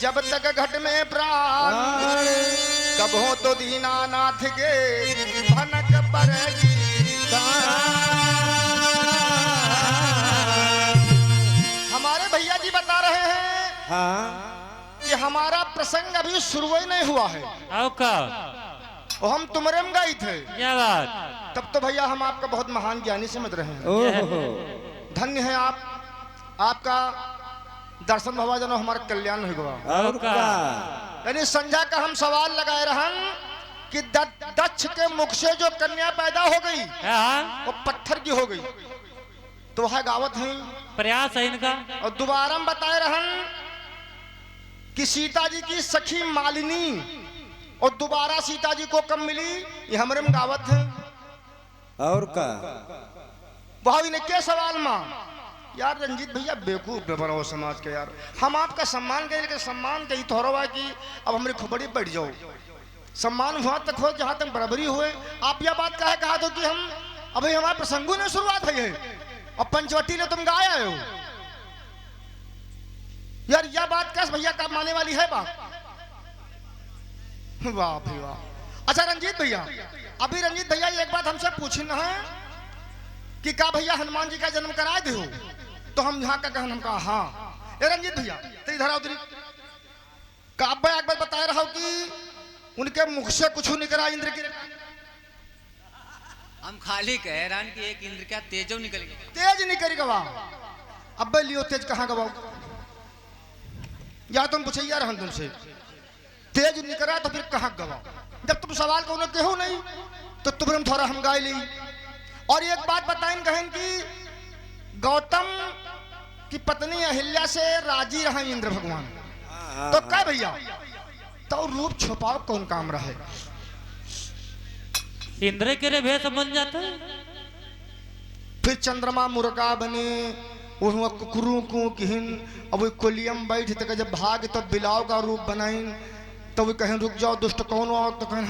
जब तक घट में प्राण कबो तो दीनानाथ के भनक पड़ेगी। हमारे भैया जी बता रहे हैं कि हमारा प्रसंग अभी शुरू ही नहीं हुआ है और हम तुमरे में गए थे। क्या बात? तब तो भैया हम आपका बहुत महान ज्ञानी समझ रहे हैं। धन्य है आप, आपका दर्शन भवा जनो हमारा कल्याण होगा। यानी संध्या का हम सवाल लगाए रहन कि दक्ष के मुख से जो कन्या पैदा हो गई वो पत्थर की हो गई, तो वह गावत है प्रयास है इनका। और दोबारा हम बताए रहन कि सीता जी की सखी मालिनी और दोबारा सीता जी को कब मिली, ये हमारे में गावत है। और का वह इनके सवाल मां यार रंजीत भैया बेवकूफ बनाओ समाज के यार। हम आपका सम्मान करें लेकिन सम्मान कहीं थोड़ा हुआ कि अब हमारी खोपड़ी बैठ जाओ। सम्मान वहां तक हो जहां तक बराबरी हुए। आप यह बात कहा दो कि हम अभी हमारे प्रसंगों ने शुरुआत है और पंचवटी ने तुम गाया हो यार। यह बात कैसे भैया का माने वाली है बात? वाह भाई वाह। अच्छा रंजीत भैया, अभी रंजीत भैया एक बात हमसे पूछना है कि का भैया हनुमान जी का जन्म कराए दे हो? तो हम यहाँ का कहन हम कहा हाँ। ए रंजीत भैया तेरी धरा उतरी का अब एक बार बता रहा हूं कि उनके मुख से कुछ निकला इंद्र के। हम खाली कह रहा कि एक इंद्र का तेजो निकल गया। तेज निकल गवा। अब लियो तेज कहाँ गवाओ? या तुम पूछे यार हम तुमसे तेज निकला तो फिर कहाँ गवाओ? जब तुम सवाल को उन्हें कहो नहीं तो तुम थोड़ा हम गाय ली। और एक बात बताएं कहन कि गौतम की पत्नी अहिल्या से राजी रहा इंद्र भगवान, तो क्या भैया तो रूप छुपाओ कौन काम रहे? इंद्र के भेष बन जाता है। फिर चंद्रमा मुर्गा बने वह कुकरू को किहिन। अब वो कोलियम बैठ तक जब भाग तब बिलाव का रूप बनाइन। तो वो कहें रुक जाओ दुष्ट कौन हो? तो कहें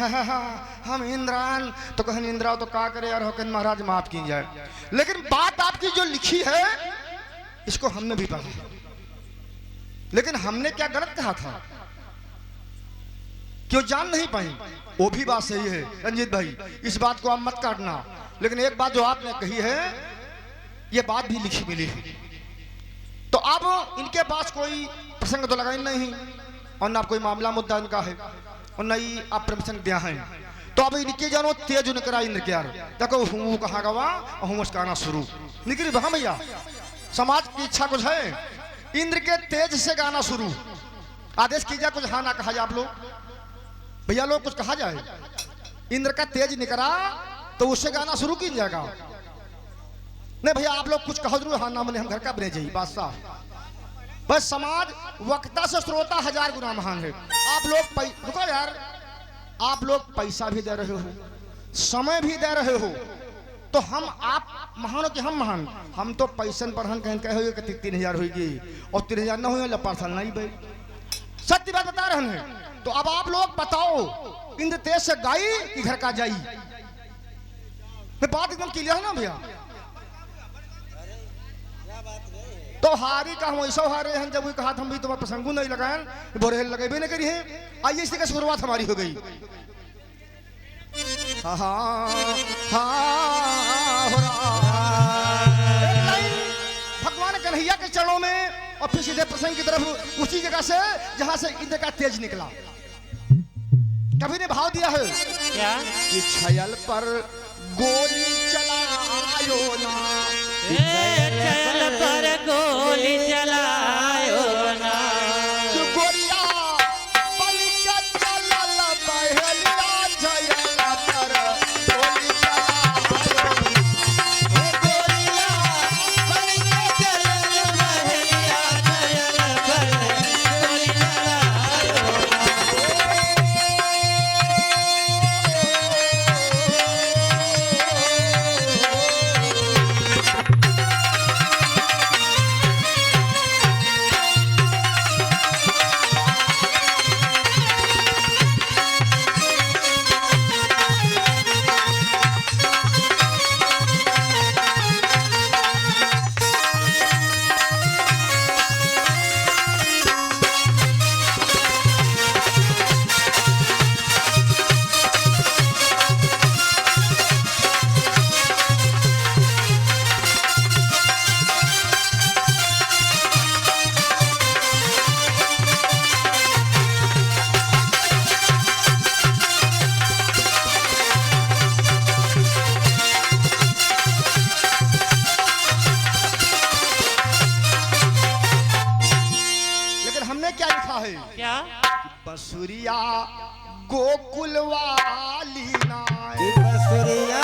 हम इंद्रान। तो कहें इंद्रा तो का करे यार, हो महाराज माफ की जाए। लेकिन बात आपकी जो लिखी है इसको हमने भी पढ़ा, लेकिन हमने क्या गलत कहा था क्यों जान नहीं पाई? वो भी बात सही है रंजीत भाई, इस बात को आप मत काटना। लेकिन एक बात जो आपने कही है ये बात भी लिखी मिली है। तो अब इनके पास कोई प्रसंग तो लगा ही नहीं और ना कोई मामला मुद्दा इनका है और न ही आप प्रवचन दिया है। तो अब इनके जानो तेज निकला इंद्र के यार देखो हूँ कहा गवा और हूँ गाना शुरू निकली। हाँ भैया समाज की इच्छा कुछ है इंद्र के तेज से गाना शुरू। आदेश कीजिए कुछ हाँ ना कहा जाए। आप लोग भैया लोग कुछ कहा जाए। इंद्र का तेज निकला तो उससे गाना शुरू किया जाएगा। नहीं भैया आप लोग कुछ कहो जरूर हाँ ना मने हम घर का बने जाइए बादशाह। बस समाज वक्ता से श्रोता 1000 गुना महान है। आप लोग रुको यार, आप लोग पैसा भी दे रहे हो, समय भी दे रहे हो, तो हम आप महान हो कि हम महान? हम तो पैसन पर हम कहे 3000 होगी और 3000 न हो पार्सल नहीं भाई। सत्य बात बता रहे हैं। तो अब आप लोग बताओ इंद्र तेज से गाई कि घर का जाई? बात एकदम क्लियर है ना भैया? तो हारी का हम ऐसा हारे हैं जब वो कहा हम भी तुम्हारा प्रसंगू नहीं लगाए बोरे लगेबे नहीं करी है। आइए इसी का शुरुआत हमारी हो गई। हाँ भगवान कन्हैया के चरणों में और फिर सीधे प्रसंग की तरफ उसी जगह से जहां से इंद्र का तेज निकला। कभी ने भाव दिया है क्या कि छयल पर गोली चलायो ना, चल पर गोली चलायो ना, जो गोरिया बन के चलल बहलिया छयल पर गोली चलायो ना, गोलियां बन के चलल बहलिया चल पर गोली चलायो ना। लिखा है क्या बसुरिया गोकुल वाली नाय कि बसुरिया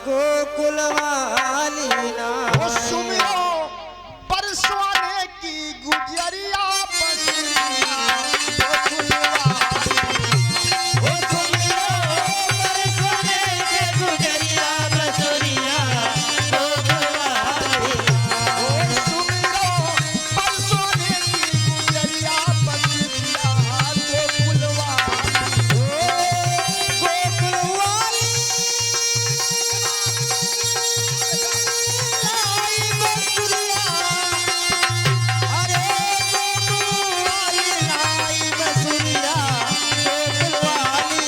गोकुल वाली वो सुमिरो परसवाने की गुजरिया बसुरिया गोकुल वाली ओ सुमिरो बरसने के गुजरिया बसुरिया गोकुलवाली वो सुमिरो परसवाने की गुजरिया बसुरिया गोकुल वाली गोकुल वाली आई बसुरिया अरे गोकुलवाली आई बसुरिया गोकुलवाली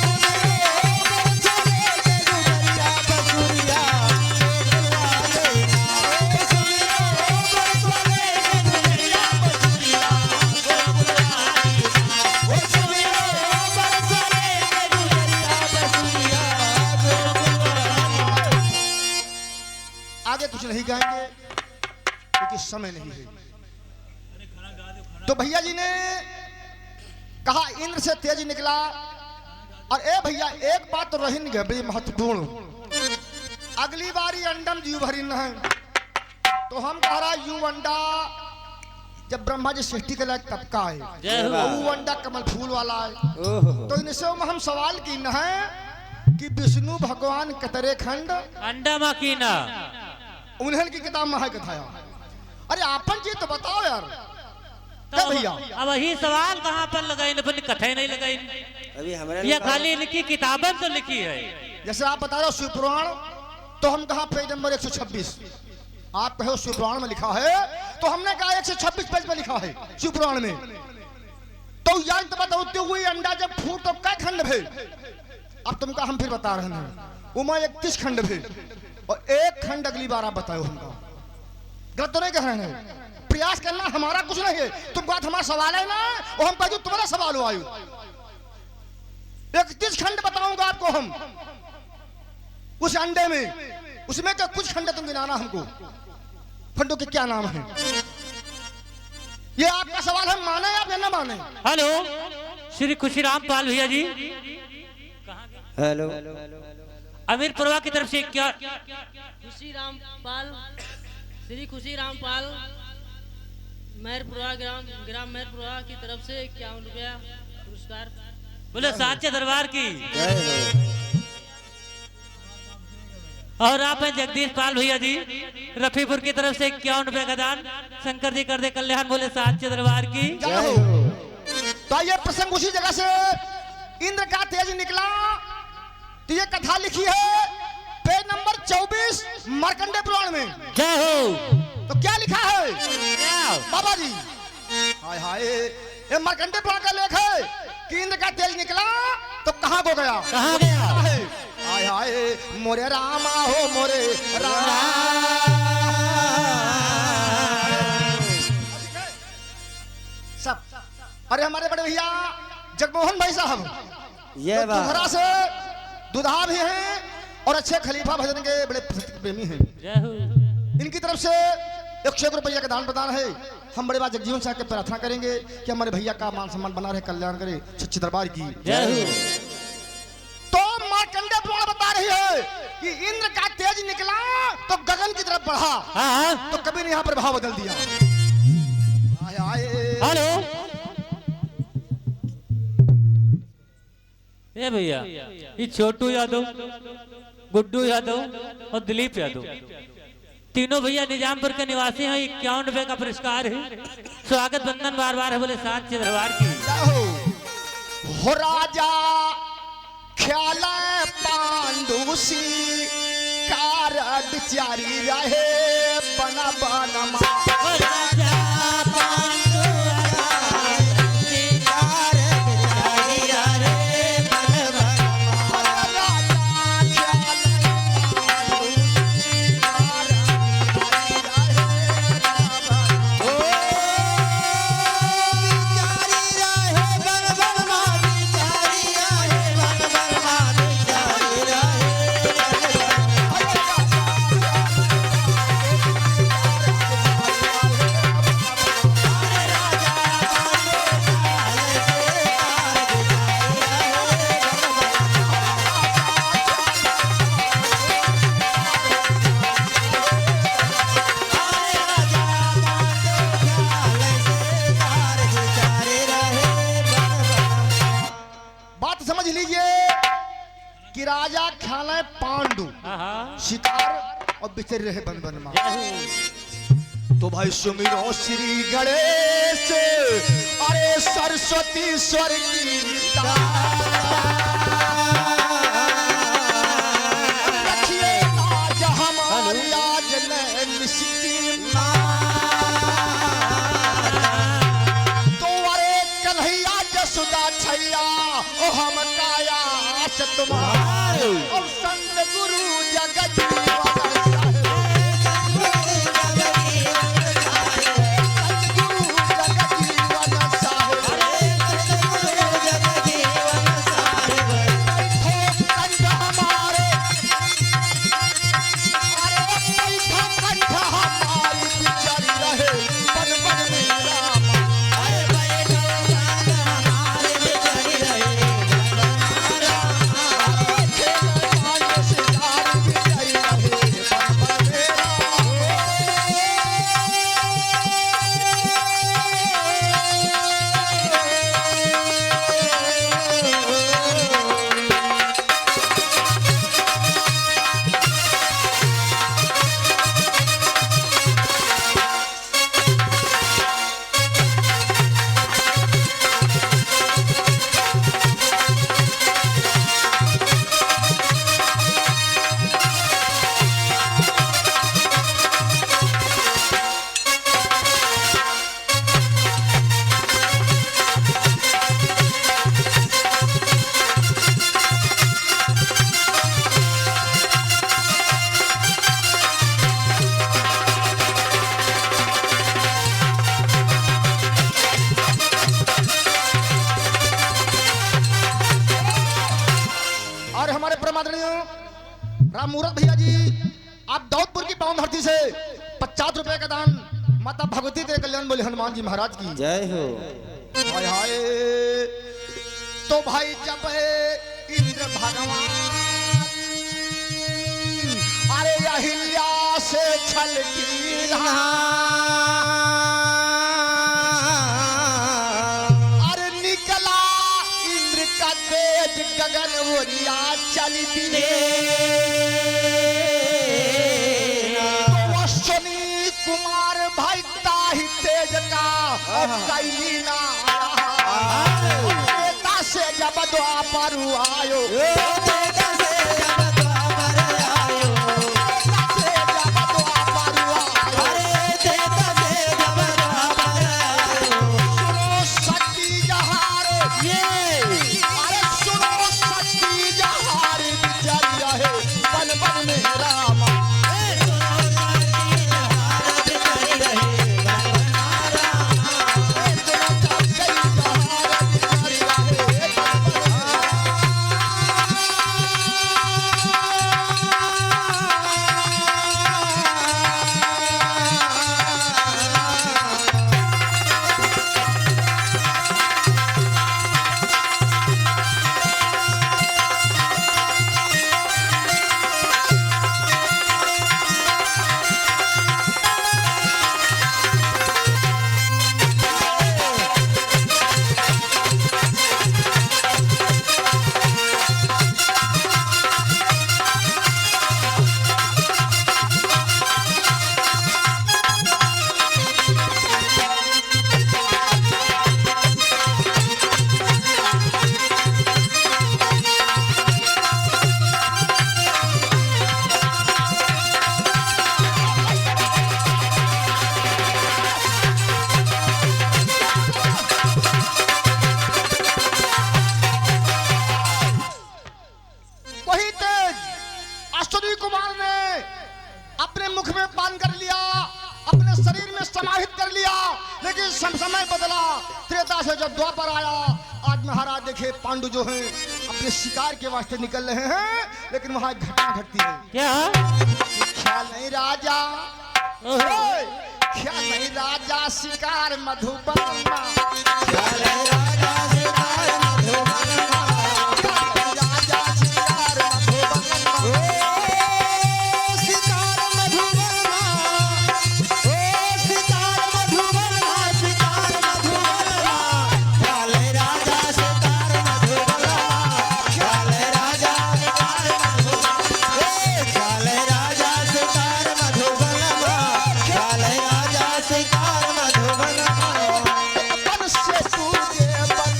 बरसने के गुजरिया बसुरिया गोकुलवाली सुमिरो बरसने के गुजरिया बसुरिया गोकुलवाली ओ सुमिरो बरसने के गुजरिया बसुरिया गोकुलवाली आगे कुछ नहीं गाएंगे क्योंकि समय नहीं है। तो भैया जी ने कहा इंद्र से तेज निकला और ए भैया एक बात तो रही नहीं बड़ी महत्वपूर्ण, अगली बारी अंडम जीव भरी न है तो हम कह रहा यू अंडा जब ब्रह्मा जी सृष्टि के लायक तब का है जय हो। वो अंडा कमल फूल वाला है। ओहो तो इनसे हम सवाल की न है कि विष्णु भगवान कतरे खंड अंडा मकीना उन्हें की किताब में है कथाया। अरे आपन जी तो बताओ यार क्या भैया अब वही सवाल कहाँ पर लगाई अपनी कथा नहीं लगाई अभी हमारे ये खाली इनकी किताबें तो लिखी है जैसे आप बता रहे हो शिवपुराण तो हम कहा पेज नंबर 126 आप कहे शिवपुराण में लिखा है तो हमने कहा 126 पेज में लिखा है शिवपुराण में। तो यार तो बताओ हुई अंडा जब फूट तो क्या खंड भे अब तुमका हम फिर बता रहे हैं उमा 31 खंड भे और एक खंड अगली बार आप बताओ हमको गलत तो नहीं कह रहे हैं। प्रयास करना हमारा कुछ नहीं है, तुम बात हमारा सवाल है ना वो हम कह तुम्हारा सवाल हो आयु 31 खंड बताऊंगा आपको हम उस अंडे में उसमें का कुछ खंड तुम गिनाना हमको खंडों के क्या नाम है। ये आपका सवाल हम माने या ना माने। हेलो श्री खुशीराम पाल भैया जी हेलो अमीरपुरवा की तरफ से क्या खुशी रामपाल श्री खुशी रामपाल मेहरपुरा ग्राम मेहरपुरा की तरफ से 51 रुपया पुरस्कार। बोले साचे दरबार की जय हो और आप हैं जगदीश पाल भैया जी रफीपुर की तरफ से 51 रुपए का दान शंकर जी कर दे कल्याण। बोले साचे दरबार की जय हो। तो ये प्रसंग उसी जगह से इंद्र का तेज निकला तो ये कथा लिखी है पेज नंबर 24 मार्कंडे पुराण में। जय हो। तो क्या लिखा है बाबा जी हाय हाय ये मार्कंडे पुराण का लेख है कि इंद्र का तेज निकला तो कहां को गया कहाँ गया हाय हाय मोरे रामा हो मोरे रामा। सब अरे हमारे बड़े भैया जगमोहन भाई साहब ये तो बात दुधरा से दुधा भी हैं और अच्छे खलीफा भजन के बड़े प्रेमी हैं। जय हो। इनकी तरफ से 100 रुपया का दान प्रदान है। हम बड़े बात जगजीवन साहब के प्रार्थना करेंगे कि हमारे भैया का मान सम्मान बना रहे कल्याण करे सच्चे दरबार की। जय हो। तो मार्कंडे पुराण बता रही है कि इंद्र का तेज निकला तो गगन की तरफ बढ़ा हाँ तो कभी ने यहाँ पर भाव बदल दिया। आए आए हेलो ए भैया ये छोटू यादव गुड्डू यादव और दिलीप यादव तीनों भैया निजामपुर के निवासी हैं। 51 रुपए का पुरस्कार है। स्वागत बंदन बार बार है। बोले साचे दरबार की हो राजा ख्याल पांडुसी कार बिचारी रहे बना बनमा। ओ राजा पांडुआ शिकार बिचारी रे बनवा। राजा राजा ख्याल है पांडु हाँ शिकार और बिचर रहे बन बन में। जय हो। तो भाई सुमिरो श्री गणेश अरे सरस्वती स्वर की रखिए आज हमारी आज नैन की तो अरे कन्हैया जसुदा छैया ओ हम काया तुम्हारे और संत गुरु जगत राम मुहूर्त भैया जी आप दौदपुर की पावन धरती से 50 रुपए का दान माता भगवती तेरे कल्याण बोले हनुमान जी महाराज की जय हो। हाय हाय तो भाई जब इंद्र भगवान अरे अहिल्या से छल की अरे निकला इंद्र का तेज गगन ओरिया चली कुमार भाई ताही तेज का कैलीना से जब द्वापर आयो समय बदला त्रेता से जब द्वापर आया आज महाराज देखे पांडु जो हैं अपने शिकार के वास्ते निकल रहे हैं लेकिन वहां एक घटना घटती है क्या ख्याल नहीं राजा ख्याल नहीं राजा शिकार मधुबन ख्याल नहीं राजा शिकार मधुबन राजा शिकार मधुबन शिकार मधुबन बन से तुझे बन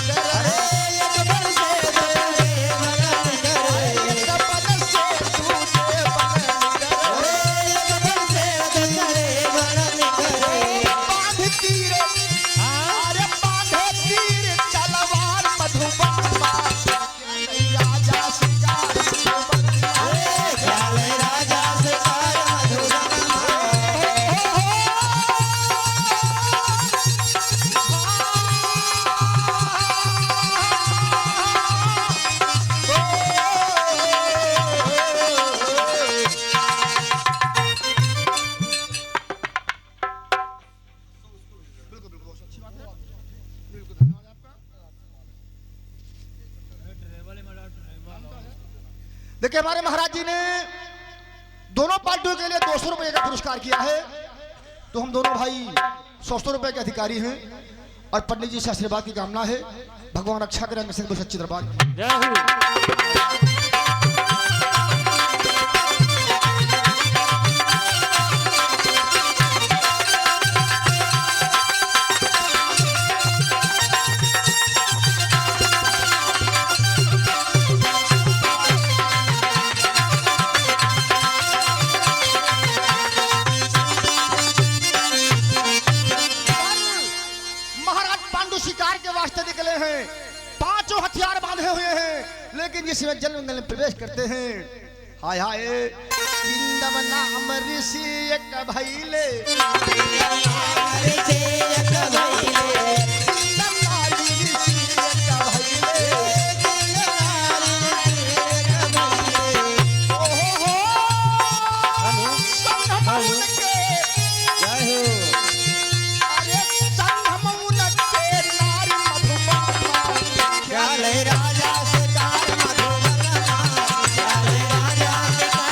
करे एक बन से तेरे बनन करे एक बन से तुझे बन करे एक बन से तेरे बनन करे बांध तीर अरे बांध तीर तलवार मधुबन राजा शिकार मधुबन ख्याल राजा शिकार मधुबन देखिए हमारे महाराज जी ने दोनों पार्टियों के लिए 200 रुपए का पुरस्कार किया है, तो हम दोनों भाई 100 रुपए के अधिकारी हैं और पंडित जी से आशीर्वाद की कामना है। भगवान रक्षा करें सच्ची दरबार की। जय हो। महाराज पांडु शिकार के वास्ते निकले हैं, 5 हथियार बांधे हुए हैं, लेकिन जिसमें जंगल में प्रवेश करते हैं, हाय हाय किंदम नाम ऋषि एक भइले ऋषि एक भइले किंदम नारी ऋषि एक भइले ओहो संभमौन के जय हो अरे संभमौन के नारी मधुबन ख्याल राजा शिकार मधुबन ख्याल राजा शिकार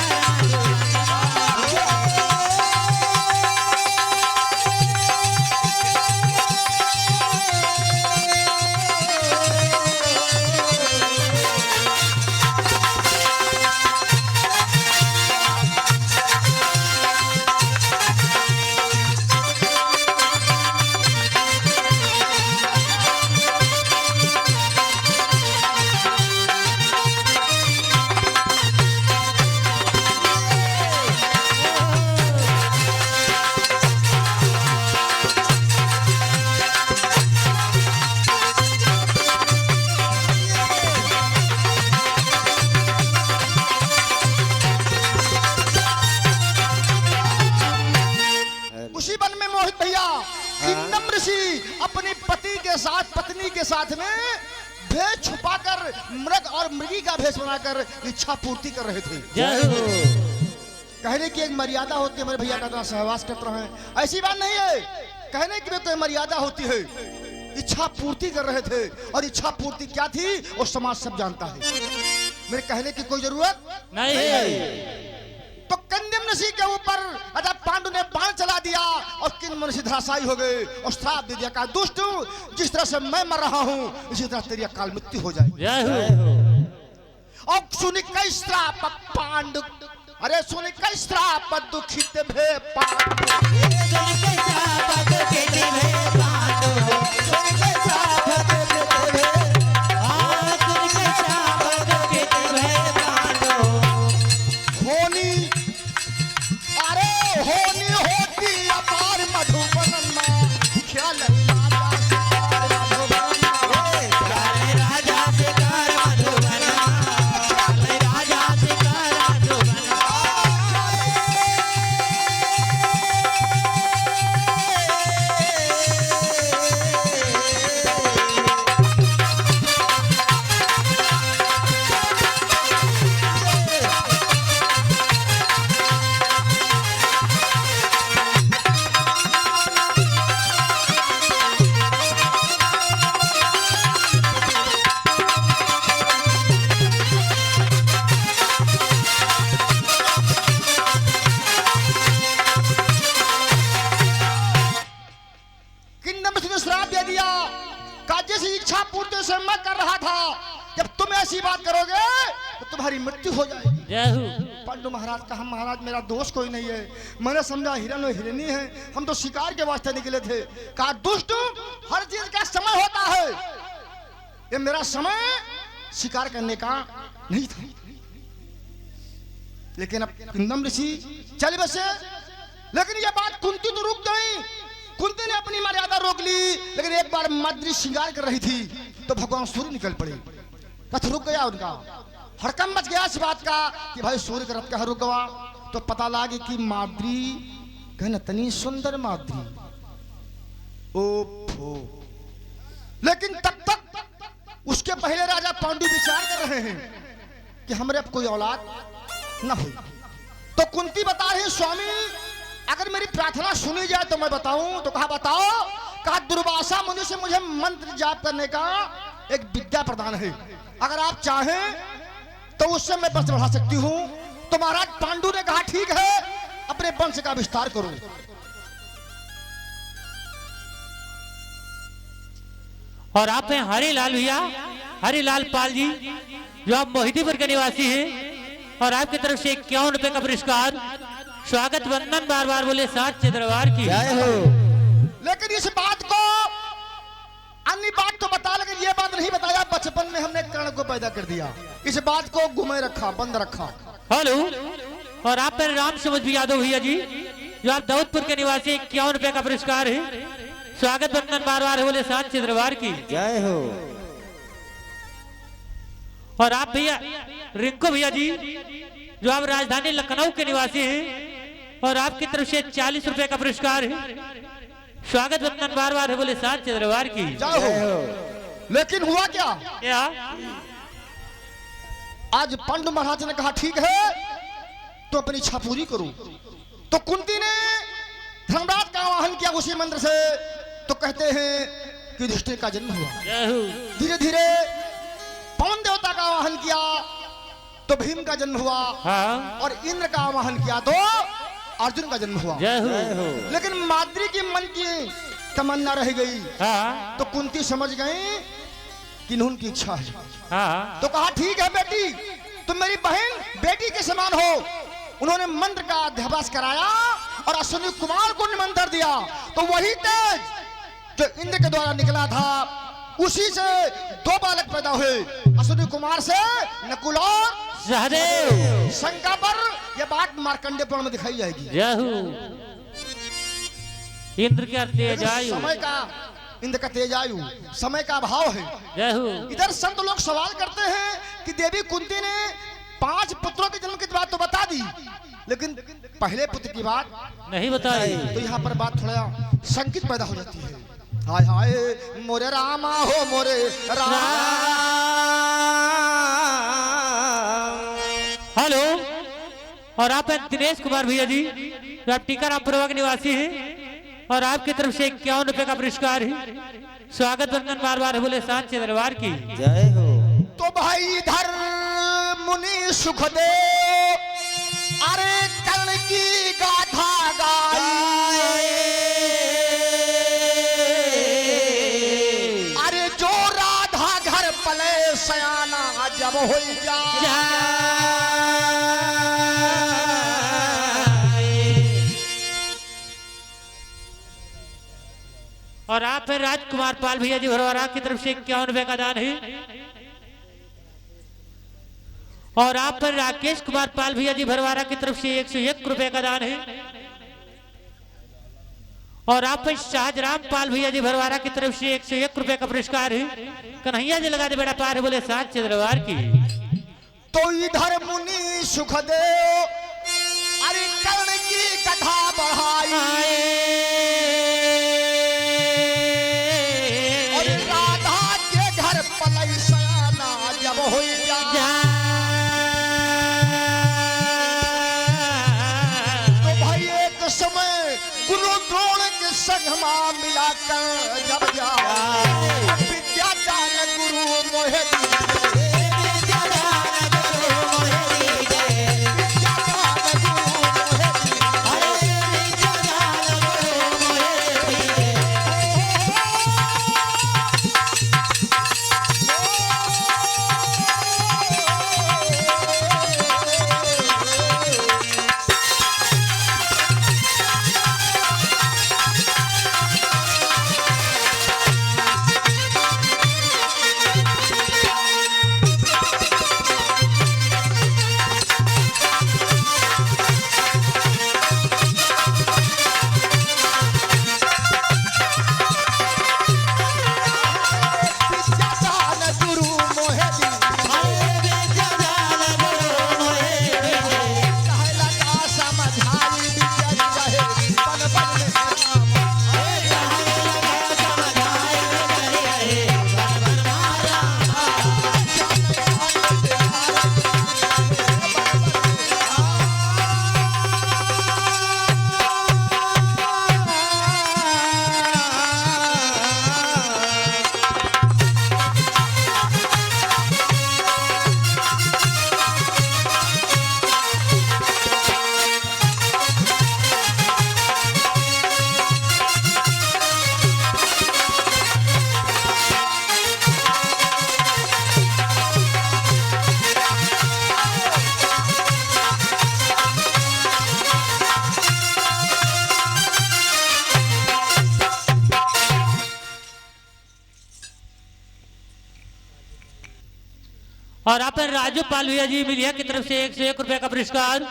उसी वन में मोहित भैया किंदम ऋषि अपनी पति के साथ पत्नी के साथ में भेष छुपाकर मृग और मृगी का भेष बनाकर इच्छा पूर्ति कर रहे थे। जय हो। कहने की एक मर्यादा होती है, मेरे भैया का सहवास करते रहे, ऐसी बात नहीं है। कहने की भी तो मर्यादा होती है। इच्छा पूर्ति कर रहे थे और इच्छा पूर्ति क्या थी वो समाज सब जानता है, मेरे कहने की कोई जरूरत नहीं। तो कंदम ऋषि के ऊपर अतः पांडु ने बाण चला दिया और किंदम ऋषि धराशायी हो गए और श्राप दे दिया, कहा दुष्ट जिस तरह से मैं मर रहा हूं इसी तरह तेरी अकाल मृत्यु हो जाए। जय हो। और सुनि कई श्राप पांडु, अरे सुनि कई श्राप दुखित भे पांडु सुन के श्राप दुखित भे पांडु सुन के श्राप दुखित भे सुन के श्राप दुखित भे पांडु होनी अरे होनी होती अपार मधुबन ख्याल राजा शिकार मधुबन राजा शिकार मधुबन जिस इच्छा पूर्ति से मैं कर रहा था, जब तुम ऐसी बात करोगे तो तुम्हारी मृत्यु हो जाएगी। जय हो। पांडु महाराज कहा महाराज मेरा दोष कोई नहीं है, मैंने समझा हिरण और हिरनी है, हम तो शिकार के वास्ते निकले थे। कहा दुष्ट हर चीज का समय होता है, ये मेरा समय शिकार करने का नहीं था। लेकिन अब कुंदम ऋषि चल बसे, लेकिन ये बात कुंती तो रुक गई। कुंती ने अपनी मर्यादा रोक ली, लेकिन एक बार माद्री श्रृंगार कर रही थी तो भगवान सूर्य निकल पड़े। रथ रुक गया उनका, हड़कम मच गया इस बात का कि भाई सूर्य का रथ कहाँ रुक गया। तो पता लगे कि माद्री कहना तनी सुंदर माद्री, ओफो। लेकिन तब तक उसके पहले राजा पांडु विचार कर रहे हैं कि हमारे अब कोई औलाद न हो। तो कुंती बता रही स्वामी अगर मेरी प्रार्थना सुनी जाए तो मैं बताऊं। तो कहा बताओ। कहा दुर्वासा मुनि से मुझे मंत्र जाप करने का एक विद्या प्रदान है, अगर आप चाहें तो उससे मैं वंश बढ़ा सकती हूं। तो महाराज पांडु ने कहा ठीक है, अपने वंश का विस्तार करो। और आप हैं हरिलाल भैया, हरिलाल पाल जी, जो आप मोहिदीपुर के निवासी हैं, और आपकी तरफ से 51 रुपए का पुरस्कार। स्वागत वंदन बार बार बोले साथ दरबार की। जय हो। लेकिन इस बात को अन्य बात तो बता, लेकिन ये बात नहीं बताया बचपन में हमने कर्ण को पैदा कर दिया। इस बात को गुमे रखा, बंद रखा। हेलो। और आप हैं राम समझ भी यादव भैया जी, जो आप दाऊदपुर के निवासी, 51 रुपए का पुरस्कार है। स्वागत वंदन बार बार बोले साथ दरबार की। जय हो। और आप भैया रिंकू भैया जी, जो आप राजधानी लखनऊ के निवासी हैं, और आपकी तरफ से 40 रुपए का पुरस्कार है। स्वागत वंदन बार बार बोले साथ दरबार की। जय हो। लेकिन हुआ क्या, क्या? आज पांडु महाराज ने कहा ठीक है तो अपनी इच्छा पूरी करो। तो कुंती ने धर्मराज का आवाहन किया उसी मंत्र से। तो कहते हैं कि युधिष्ठिर का जन्म हुआ। जय हो। धीरे धीरे पवन देवता का आवाहन किया तो भीम का जन्म हुआ। हाँ। और इंद्र का आवाहन किया तो अर्जुन का जन्म हुआ। जय जय हो। हो। लेकिन माद्री की मन की तमन्ना रह गई। हाँ। तो कुंती समझ गई कि उनकी इच्छा है। हाँ। तो कहा ठीक है बेटी, तुम मेरी बहन बेटी के समान हो। उन्होंने मंत्र का अध्यापन कराया और अश्विनी कुमार को निमंत्रण दिया। तो वही तेज जो इंद्र के द्वारा निकला था, उसी से 2 बालक पैदा हुए, अश्विनी कुमार से नकुल और सहदेव। शंका पर यह बात मार्कंडेय पुराण में दिखाई जाएगी। जय हो। इंद्र के तेजायु। समय का, इंद्र का तेजायु, समय का अभाव है। जय हो। इधर संत लोग सवाल करते हैं कि देवी कुंती ने 5 पुत्रों के जन्म की बात तो बता दी, लेकिन पहले पुत्र की बात नहीं बताई। तो यहाँ पर बात थोड़ा संकित पैदा हो जाती है। हाय हाय मोरे रामा हो मोरे राम। हेलो। और आप हैं दिनेश कुमार भैया जी, जो आप टीकारामपुर के निवासी हैं, और आपकी तरफ से 51 रुपए का पुरस्कार है। स्वागत वंदन बार बार बोले साथ दरबार की। जय हो। तो भाई इधर मुनि सुख दे, अरे कर्ण की गाथा गाई, अरे जो राधा घर पले सयाना जब हो और आप हैं राजकुमार पाल भैया जी भरवारा की तरफ से 51 रुपए का दान है। और आप पर राकेश कुमार पाल भैया जी भरवारा की तरफ से 101 रुपए का दान है। और आप पर शाहजराम पाल भैया जी भरवारा की तरफ से 101 रुपए का पुरस्कार है। कन्हैया जी लगा दे बेड़ा पार बोले साथ दरबार की। तो इधर मुनि सुख दे, अरे कर्ण की कथा बढ़ाई, और राधा के घर पलई सयाना जब हो जा। तो भाई एक समय गुरु द्रोण के संग में मिलाकर जब जा, विद्यादान गुरु मोहे और आप राजू पाल भैया जी मिलिया की तरफ से 101 रुपए का पुरस्कार।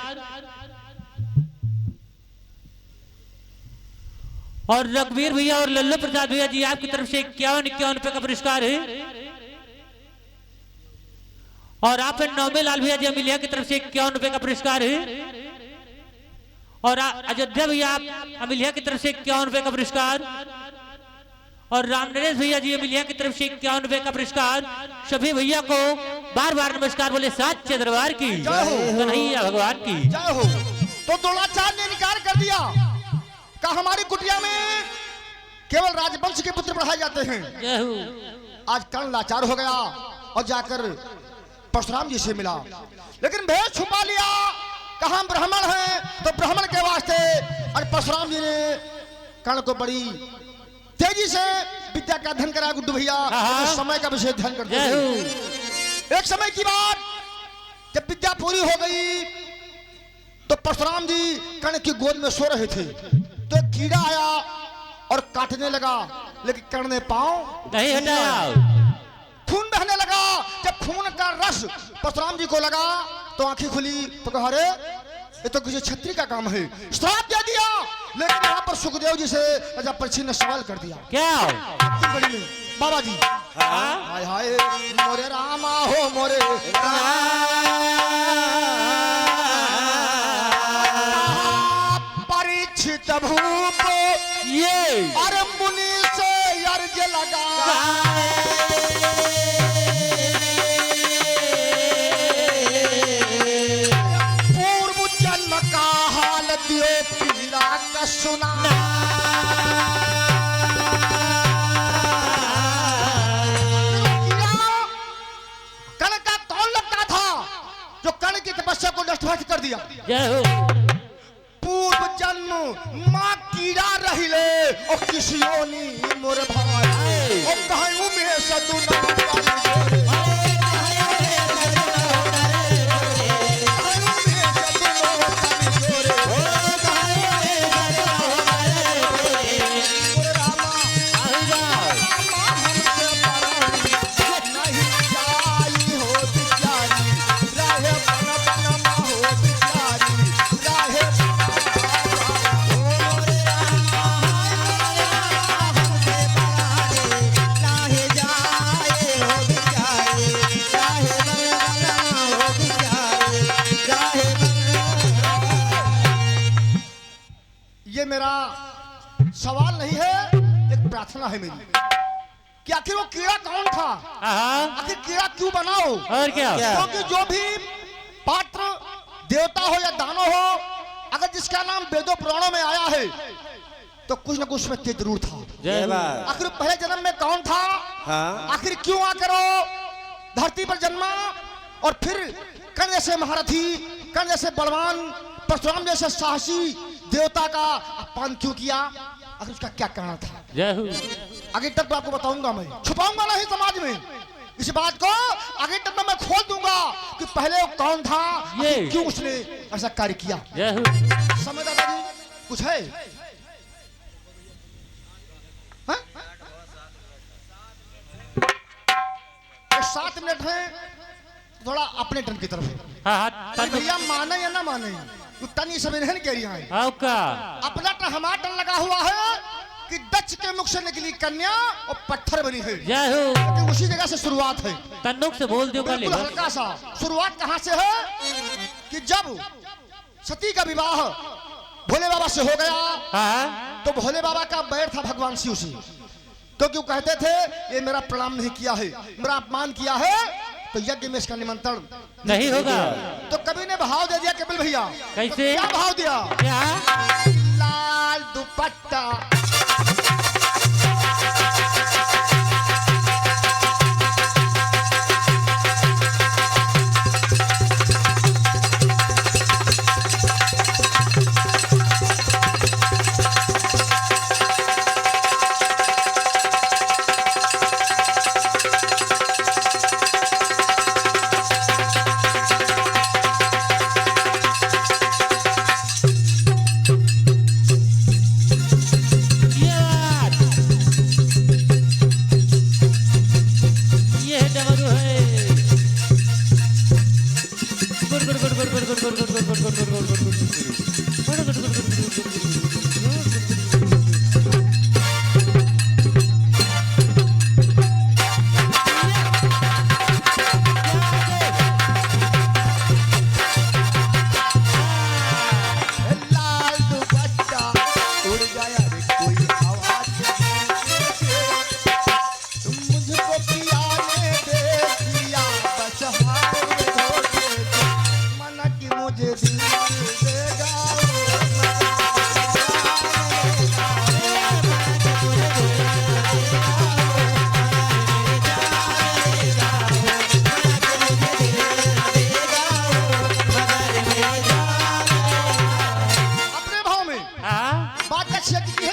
और रघुवीर भैया और लल्लू प्रसाद भैया जी आपकी तरफ से 51 रुपए का पुरस्कार है। और आप नौमे लाल भैया जी अमिलिया की तरफ से 51 रुपए का पुरस्कार है। और अयोध्या भैया आप अमिलिया की तरफ से 51 रुपए का पुरस्कार। और राम नरेश भैया जी अमिलिया की तरफ से 51 रुपए का पुरस्कार। सभी भैया को बार बार नमस्कार बोले साच्चे दरबार की कन्हैया भगवान की जय हो। तो द्रोणाचार्य ने इनकार कर दिया का हमारी कुटिया में केवल राजवंश के पुत्र पढ़ाए जाते हैं। जय हो। आज कर्ण लाचार हो गया और जाकर परशुराम जी से मिला, लेकिन भेद छुपा लिया कहा हम ब्राह्मण हैं। तो ब्राह्मण के वास्ते और परशुराम जी ने कर्ण को बड़ी तेजी से विद्या का अध्ययन कराया। गुड्डू भैया समय का विषय ध्यान करते हैं। एक समय की बात जब विद्या पूरी हो गई तो परशुराम जी कर्ण की गोद में सो रहे थे, तो एक कीड़ा आया और काटने लगा, लेकिन कर्ण ने पांव नहीं हटाया। खून बहने लगा। जब खून का रस परशुराम जी को लगा तो आंखें खुली तो कहा अरे ये तो किसी छत्री का काम है, श्राप दे दिया। लेकिन यहाँ पर सुखदेव जी से राजा परीक्षित ने सवाल कर दिया क्या बाबा जी हाय हाय मोरे रामा हो मोरे परीक्षित भूप ये और मुनि से अर्ज लगा पूर्व जन्म का हाल दियो पीड़ा का सुना। कर्ण का कौन लगता था जो कर्ण की तपस्या को नष्ट कर दिया? जय हो। पूर्व जन्म माँ कीड़ा रहिले और किसियों नी मोर भाई और कहूँ में सदुना मेरा सवाल नहीं है, एक प्रार्थना है मेरी कि आखिर वो कीड़ा कौन था, आखिर कीड़ा क्यों बनाओ? और क्या? क्योंकि जो भी पात्र देवता हो या दानव हो, अगर जिसका नाम वेदों पुराणों में आया है तो कुछ न कुछ उसमें तेज जरूर था। आखिर पहले जन्म में कौन था? आखिर क्यों आकर वो धरती पर जन्मा और फिर कर्ण जैसे महारथी, कर्ण जैसे बलवान, परशुराम जैसे साहसी देवता का अपमान क्यों किया? आखिर उसका क्या कारण था? आगे तक तो आपको बताऊंगा, मैं छुपाऊंगा नहीं समाज में इस बात को। आगे तक मैं खोल दूंगा कि पहले वो कौन था, क्यों उसने ऐसा कार्य किया। समय दादाजी कुछ है? हाँ? 7 मिनट है, थोड़ा अपने टन की तरफ। भैया माने या ना माने, तनी सब नहीं कह रही है। अपना तो हमारा टन लगा हुआ है कि दक्ष के मुख से निकली कन्या और पत्थर बनी है। तो उसी जगह से शुरुआत है। तन्नुक से बोल दो। हल्का सा शुरुआत कहाँ से है कि जब सती का विवाह भोले बाबा से हो गया तो भोले बाबा का बैर था भगवान शिव से, क्योंकि वो कहते थे ये मेरा प्रणाम नहीं किया है, मेरा अपमान किया है, तो यज्ञ में इसका निमंत्रण नहीं होगा। तो कवि ने भाव दे दिया कपिल भैया। कैसे? क्या भाव दिया? क्या? लाल दुपट्टा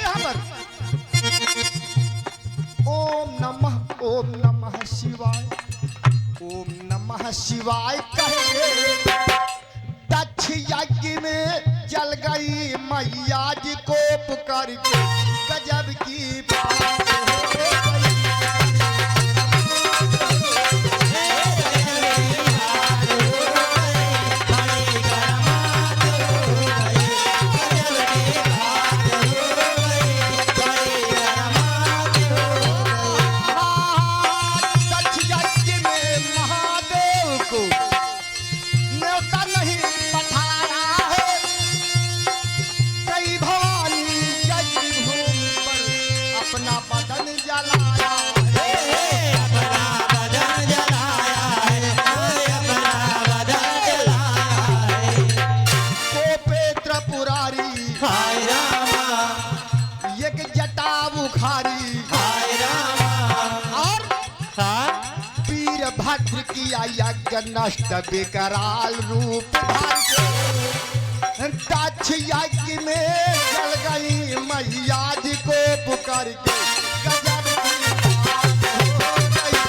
यहाँ पर ओम नमः शिवाय, ओम नमः शिवाय कहेंगे। दक्ष यज्ञ में जल गई मैया जी को पुकार के, गजब की बात हो गई। भद्र किया यज्ञ नष्ट विकराल रूप धार, दक्ष यज्ञ में जल गई मैया जी को पुकार के, गजब की बात हो गई।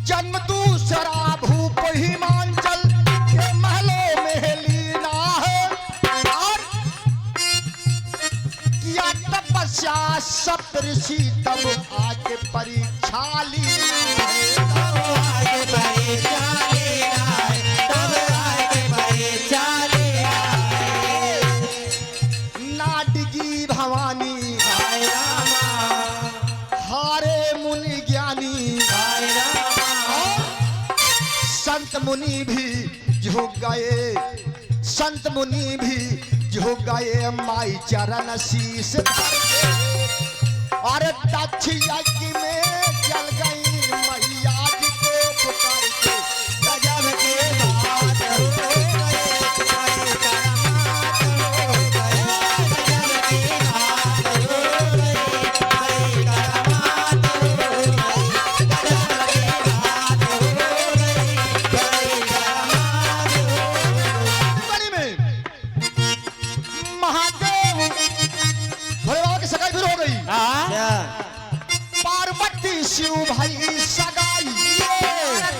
जन्म दूसरा भूप हिमांचल के महलों में लीना है, और किया तपस्या सप्तऋषि तब आके परीक्षा लीना है, तब आके परीक्षा लीना है, तब आके परीक्षा लीना है। नाटकी भवानी हारे मुनि ज्ञानी, संत मुनि भी झुक गए, संत मुनि भी झुक गए माई चरण शीश धर के, और दक्ष यज्ञ में जल गई मैया जी को पुकार के, गजब के बात हो गई। पार्वती शिव भाई सगाई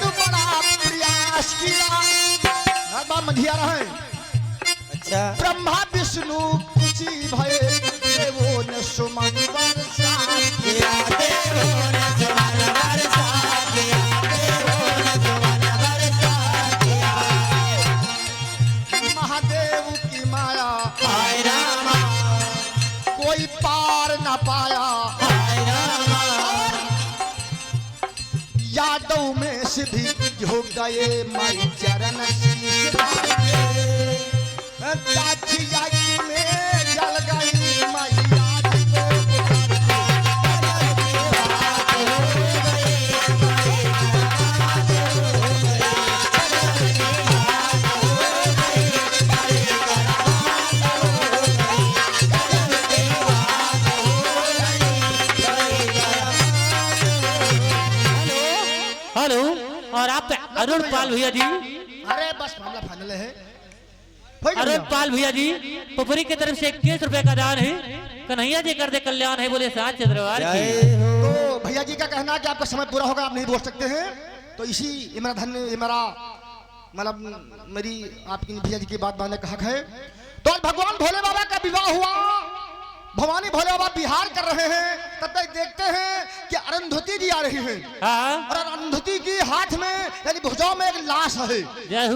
तो बड़ा प्रयास किया, मधिया रहे। अच्छा। ब्रह्मा विष्णु खुशी भय, देवो ने सुमन वर्षा किया, देवो ने सुमन वर्षा किया, देवो ने सुमन वर्षा किया। महादेव की माया हाय रामा, कोई पार न पाया, यादव में से भी हो गए माई चरण शीश धार के, दक्ष यज्ञ में जल गई मैया जी को पुकार के, गजब की बात हो हेलो, और आप अरुण पाल भैया जी। अरे बस मामला फाइनल है। अरुण पाल भैया जी, पुपरी की तरफ से 21 रुपए का दान है, कन्हैया जी कर दे कल्याण है, बोले साथ दरबार की। तो भैया जी का कहना कि आपका समय पूरा होगा, आप नहीं बोल सकते हैं, तो इसी ये मेरा धन्य, ये मेरा मतलब मेरी आपकी भैया जी की बात मानने का हक है। तो आज भगवान भोले बाबा का विवाह हुआ, भवानी भोले बाबा बिहार कर रहे हैं, तब तक देखते हैं कि अरुंधति जी आ रही हैं, और अरुंधति की हाथ में यानी भुजाओं में एक लाश है।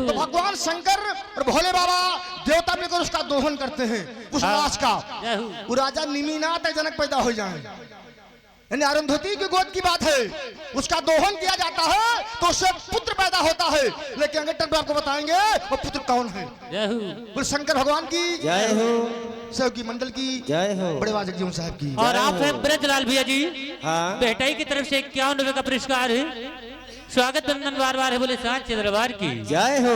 तो भगवान शंकर और भोले बाबा देवता मिलकर उसका दोहन करते हैं, उस लाश का। वो राजा निमिनाथ जनक पैदा हो जाए, यानी अरुंधति की गोद की बात है, उसका दोहन किया जाता है तो उससे पुत्र पैदा होता है। लेकिन अगर टर्म आपको बताएंगे वो पुत्र कौन है। बोल शंकर भगवान की जय हो, सब की मंडल की जय हो, बड़े वाजक जी साहब की। और आप हैं ब्रजलाल भैया जी, बेटाई की तरफ से 51 रुपए का पुरस्कार है, स्वागत बंधन बार बार है, बोले साथ दरबार की जय हो।